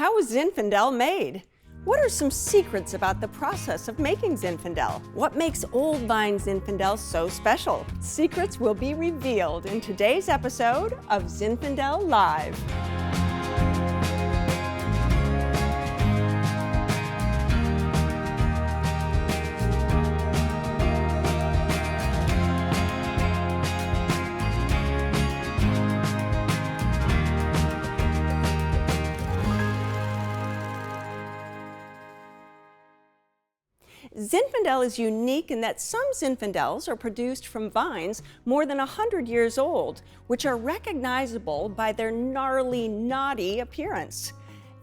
How is Zinfandel made? What are some secrets about the process of making Zinfandel? What makes old vine Zinfandel so special? Secrets will be revealed in today's episode of Zinfandel Live. Zinfandel is unique in that some Zinfandels are produced from vines more than 100 years old, which are recognizable by their gnarly, knotty appearance.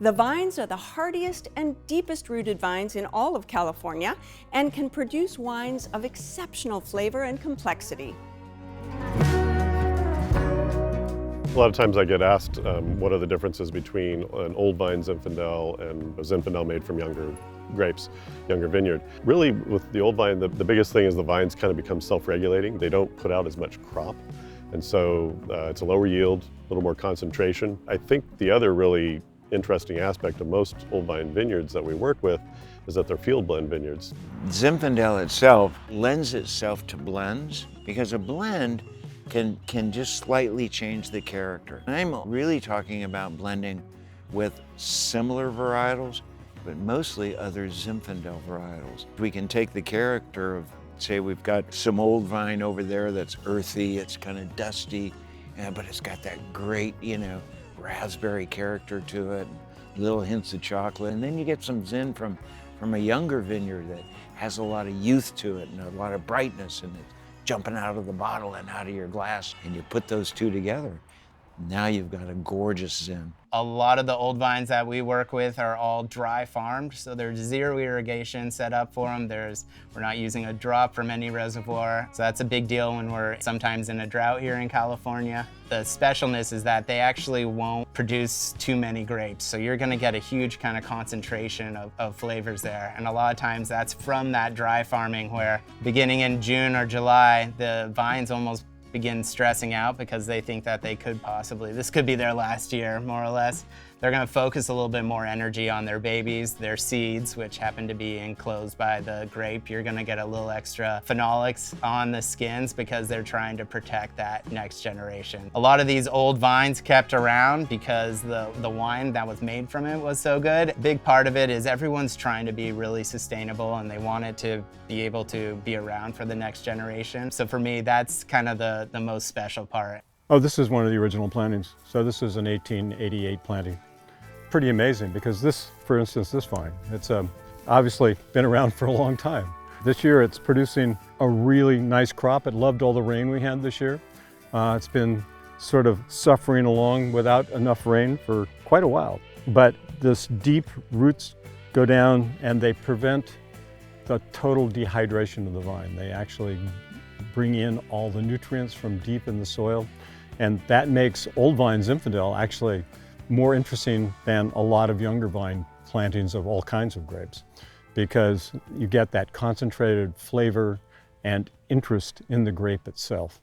The vines are the hardiest and deepest rooted vines in all of California and can produce wines of exceptional flavor and complexity. A lot of times I get asked what are the differences between an old vine Zinfandel and a Zinfandel made from younger grapes, younger vineyard. Really, with the old vine, the biggest thing is the vines kind of become self-regulating. They don't put out as much crop, and so it's a lower yield, a little more concentration. I think the other really interesting aspect of most old vine vineyards that we work with is that they're field blend vineyards. Zinfandel itself lends itself to blends because a blend can just slightly change the character. I'm really talking about blending with similar varietals, but mostly other Zinfandel varietals. We can take the character of, say we've got some old vine over there that's earthy, it's kind of dusty, but it's got that great, raspberry character to it, little hints of chocolate. And then you get some Zin from a younger vineyard that has a lot of youth to it and a lot of brightness, and it's jumping out of the bottle and out of your glass. And you put those two together, now you've got a gorgeous Zin. A lot of the old vines that we work with are all dry farmed, so there's zero irrigation set up for them. We're not using a drop from any reservoir, so that's a big deal when we're sometimes in a drought here in California. The specialness is that they actually won't produce too many grapes, so you're going to get a huge kind of concentration of flavors there. And a lot of times that's from that dry farming where beginning in June or July, the vines almost begin stressing out because they think that this could be their last year, more or less. They're going to focus a little bit more energy on their babies, their seeds, which happen to be enclosed by the grape. You're going to get a little extra phenolics on the skins because they're trying to protect that next generation. A lot of these old vines kept around because the wine that was made from it was so good. A big part of it is everyone's trying to be really sustainable and they want it to be able to be around for the next generation. So for me, that's kind of the most special part. Oh, this is one of the original plantings. So this is an 1888 planting. Pretty amazing because this, for instance, this vine, it's obviously been around for a long time. This year it's producing a really nice crop. It loved all the rain we had this year. It's been sort of suffering along without enough rain for quite a while. But this deep roots go down and they prevent the total dehydration of the vine. They actually bring in all the nutrients from deep in the soil. And that makes old vine Zinfandel actually more interesting than a lot of younger vine plantings of all kinds of grapes because you get that concentrated flavor and interest in the grape itself.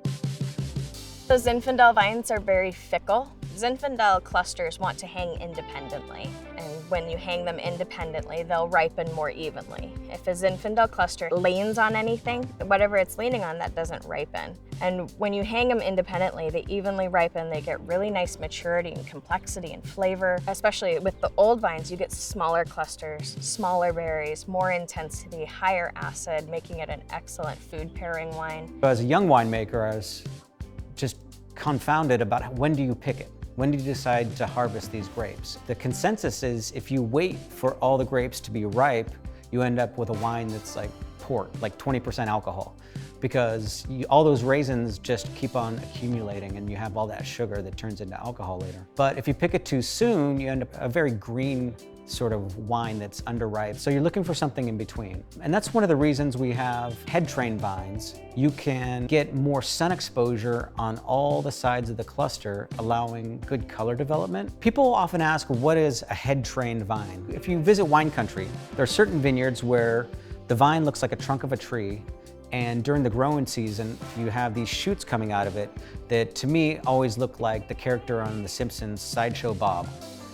The Zinfandel vines are very fickle. Zinfandel clusters want to hang independently, and when you hang them independently, they'll ripen more evenly. If a Zinfandel cluster leans on anything, whatever it's leaning on, that doesn't ripen. And when you hang them independently, they evenly ripen, they get really nice maturity and complexity and flavor. Especially with the old vines, you get smaller clusters, smaller berries, more intensity, higher acid, making it an excellent food pairing wine. As a young winemaker, I was just confounded about when do you pick it? When do you decide to harvest these grapes? The consensus is if you wait for all the grapes to be ripe, you end up with a wine that's like port, like 20% alcohol, because all those raisins just keep on accumulating and you have all that sugar that turns into alcohol later. But if you pick it too soon, you end up a very green sort of wine that's underripe. So you're looking for something in between. And that's one of the reasons we have head train vines. You can get more sun exposure on all the sides of the cluster, allowing good color development. People often ask, what is a head trained vine? If you visit wine country, there are certain vineyards where the vine looks like a trunk of a tree And during the growing season, you have these shoots coming out of it that to me always look like the character on The Simpsons' Sideshow Bob.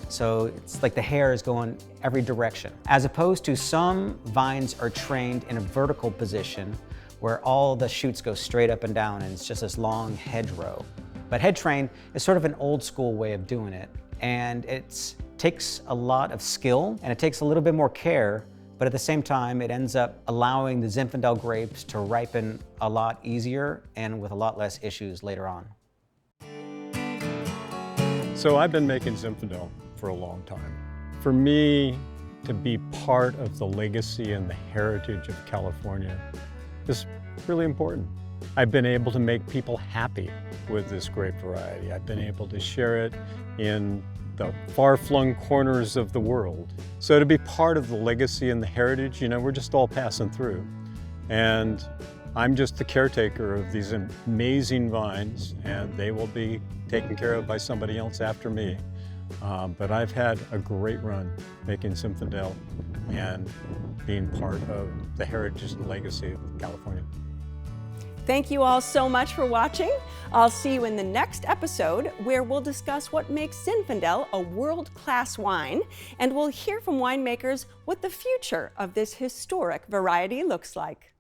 So it's like the hair is going every direction. As opposed to some vines are trained in a vertical position where all the shoots go straight up and down and it's just this long hedgerow. But head train is sort of an old school way of doing it. And it takes a lot of skill and it takes a little bit more care, but at the same time, it ends up allowing the Zinfandel grapes to ripen a lot easier and with a lot less issues later on. So I've been making Zinfandel for a long time. For me, to be part of the legacy and the heritage of California is really important. I've been able to make people happy with this grape variety. I've been able to share it in the far-flung corners of the world. So to be part of the legacy and the heritage, you know, we're just all passing through. And I'm just the caretaker of these amazing vines, and they will be taken care of by somebody else after me. But I've had a great run making Zinfandel and being part of the heritage and legacy of California. Thank you all so much for watching. I'll see you in the next episode where we'll discuss what makes Zinfandel a world-class wine, and we'll hear from winemakers what the future of this historic variety looks like.